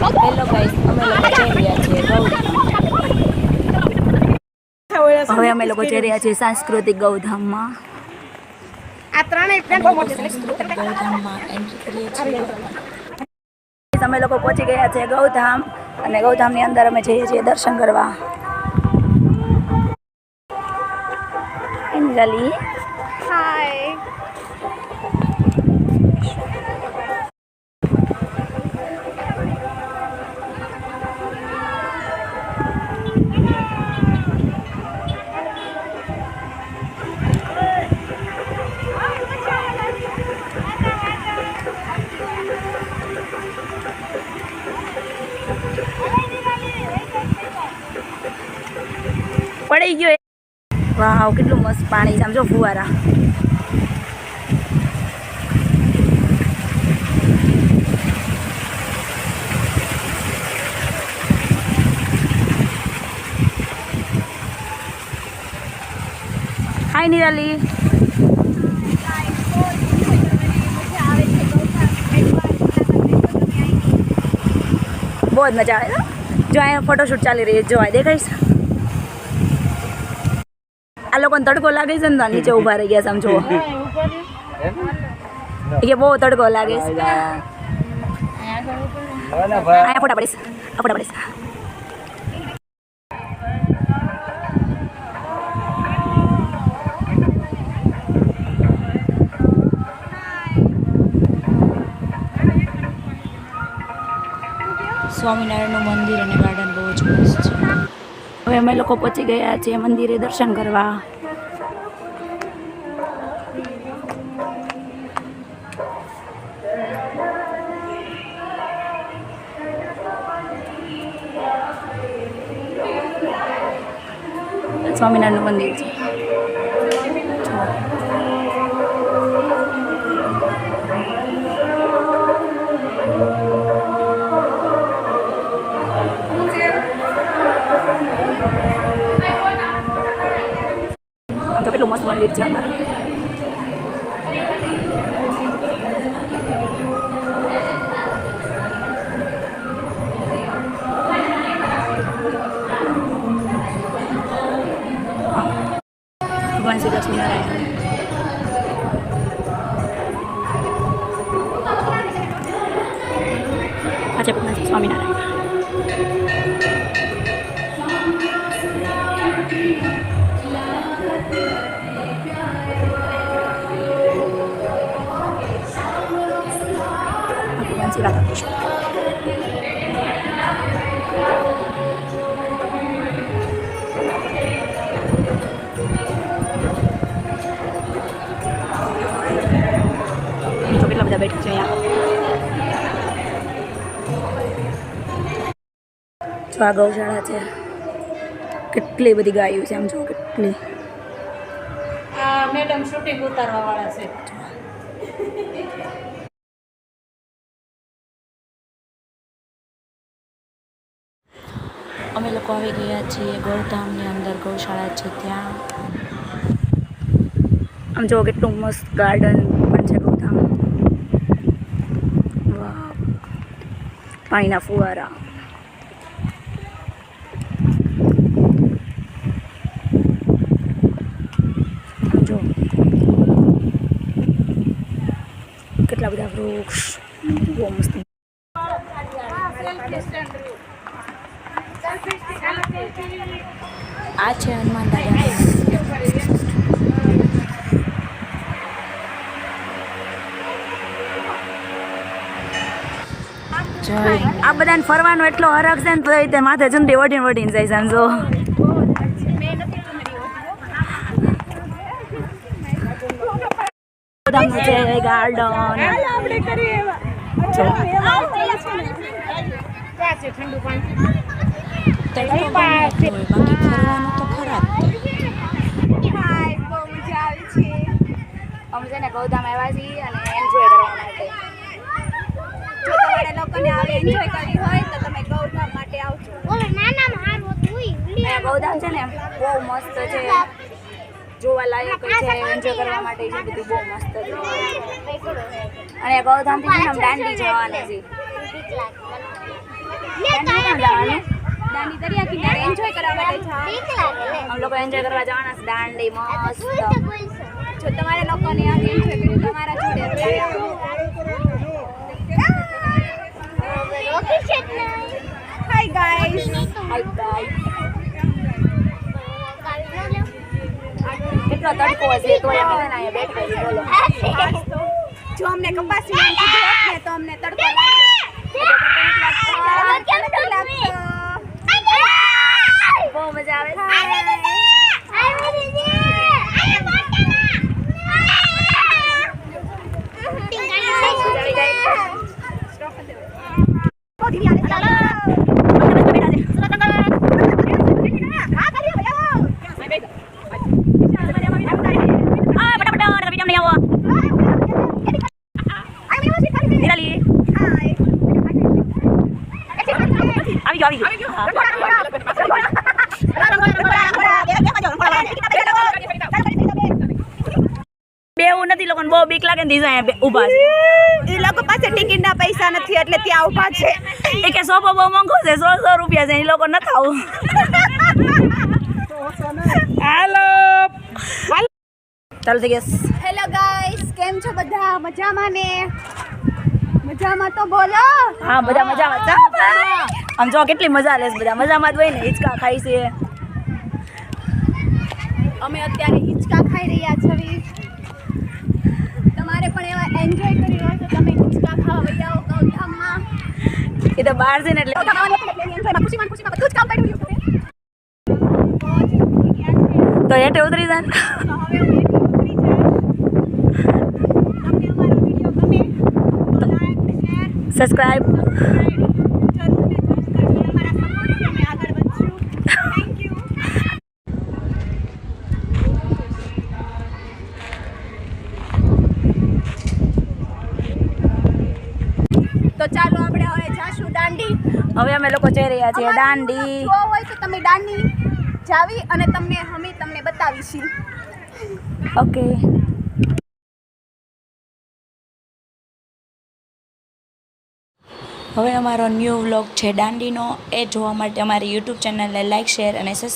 Hello guys, અમે લોકો જઈ રહ્યા છીએ ગૌધામ. હવે અમે લોકો જઈ રહ્યા છીએ સાંસ્કૃતિક ગૌધામમાં. આ ત્રણેય પ્લેન ગૌધામમાં એન્ટ્રી કરીએ છીએ. અમે લોકો પહોંચી ગયા છે ગૌધામ, અને ગૌધામની અંદર અમે જઈએ છીએ દર્શન કરવા. અંજલિ, હાય. પડી ગયો. વાવ, કેટલું મસ્ત પાણી, સમજો ફુવારા. હાય નિરાલી. બહુ જ મજા આવે. જો અહીંયા ફોટોશૂટ ચાલી રહી છે, જો આ દેખાઈશ. આ લોકોને તડકો લાગે છે ને, નીચે ઊભા રહી ગયા સમજો. એ બહુ તડકો લાગે છે. અહીંયા ફોટા પડીશ, ફોટા પડીશ. સ્વામિનારાયણનું મંદિર અને ગાર્ડન બહુ જ મસ્ત છે. હવે અમે લોકો પહોંચી ગયા છીએ મંદિરે દર્શન કરવા. સ્વામિનારાયણનું મંદિર છે. તો કેટલું મસ્ત મંદિર છે અમારું. ભગવાન શ્રી લક્ષ્મીનારાયણ. અચ્છા, ભગવાન શ્રી સ્વામિનારાયણ. રાધાકૃષ્ણ. તો કેટલા બધા બેઠા છે અહીંયા. જો આ ગૌશાળા છે. કેટલી બધી ગાયો છે, આમ જો કેટલી. મેડમ શૂટિંગ ઉતારવા વાળા છે. અમે લોકો આવી ગયા છીએ ગૌધામની અંદર. ગૌશાળા છે ત્યાં. આમ જો કેટલું મસ્ત ગાર્ડન પણ છે ગૌધામ. વાહ, પાણીના ફુવારા. જો કેટલા બધા વૃક્ષ, બહુ મસ્ત. આ છે હનુમાન દાદા. આ બધાને ફરવાનો એટલો હરખ છે ને, તો તે માથે ચુંદડી વટીને જાય સમજો. છે ગાર્ડન. ઠંડુ પાણી. બાકી ફરવાનું તો ખરાબ. અમે છે ને ગૌધામ આવ્યા છીએ અને એન્જોય કરવા માટે. જો તમારે લોકોને આવે એન્જોય કરવી હોય તો તમે ગૌધામ માટે આવજો. ગૌધામ છે ને બહુ મસ્ત છે, જોવા લાયક છે, એન્જોય કરવા માટે છે, બધું બહુ મસ્ત છે. અને ગૌધામથી છે ને દાંડી જવાના છે. દાંડી દરિયા કિનારે એન્જોય કરવા માટે જાઓ. हम लोग एंजॉय करवा जाना है दांडी मस्त જો તમારે લોકોને આ એન્જોય કર્યું તમારા જોડે અત્યારે આવો. Hi guys. કેટલો તડકો હશે તો અમે અહીંયા બેઠા છીએ બોલો જો અમને કપાસી કીધું હોત ને તો અમને તડકો લાગે. બહુ મજા આવે બેવું નથી લોકોને બહુ બીક લાગે ને દીધા અહીંયા ઊભા છે એ લોકો પાસે ટિકિટના પૈસા નથી એટલે ત્યાં ઊભા છે. એ કે સોફો બહુ મોંઘો છે 100 રૂપિયા છે એ લોકો ન ખાવું હાલો ચાલુ થઈ ગયા હેલો ગાઈસ, કેમ છો બધા? મજામાં ને? મજામાં તો બોલો. હા બધા મજામાં છે આમ જો કેટલી મજા લેશ બધા મજામાં જ હોય ને હિંચકા ખાઈ છે અમે અત્યારે હિંચકા ખાઈ રહ્યા છીએ. તમારે પણ એવા એન્જોય કરી હોય તો તમે હિંચકા ખાવા વઈ આવો ગૌધામમાં. એ તો બહાર છે ને એટલે ખુશીમાં બધું જ કામ પડ્યું છે. તો હેઠે ઉતરી જાય તો હવે હું એટલી ઉતરી જઈશ. તમને અમારો વિડીયો ગમે તો લાઈક શેર સબસ્ક્રાઇબ તો ચાલો આપણે હવે જાશું દાંડી. હવે અમે લોકો જઈ રહ્યા છીએ દાંડી જો હોય તો તમે દાંડી જાવી અને તમને બતાવીશું. ઓકે હવે અમારો ન્યૂ વ્લોગ છે દાંડીનો એ જોવા માટે અમારી યુટ્યુબ ચેનલને લાઈક શેર અને સબસ્ક્રાઇબ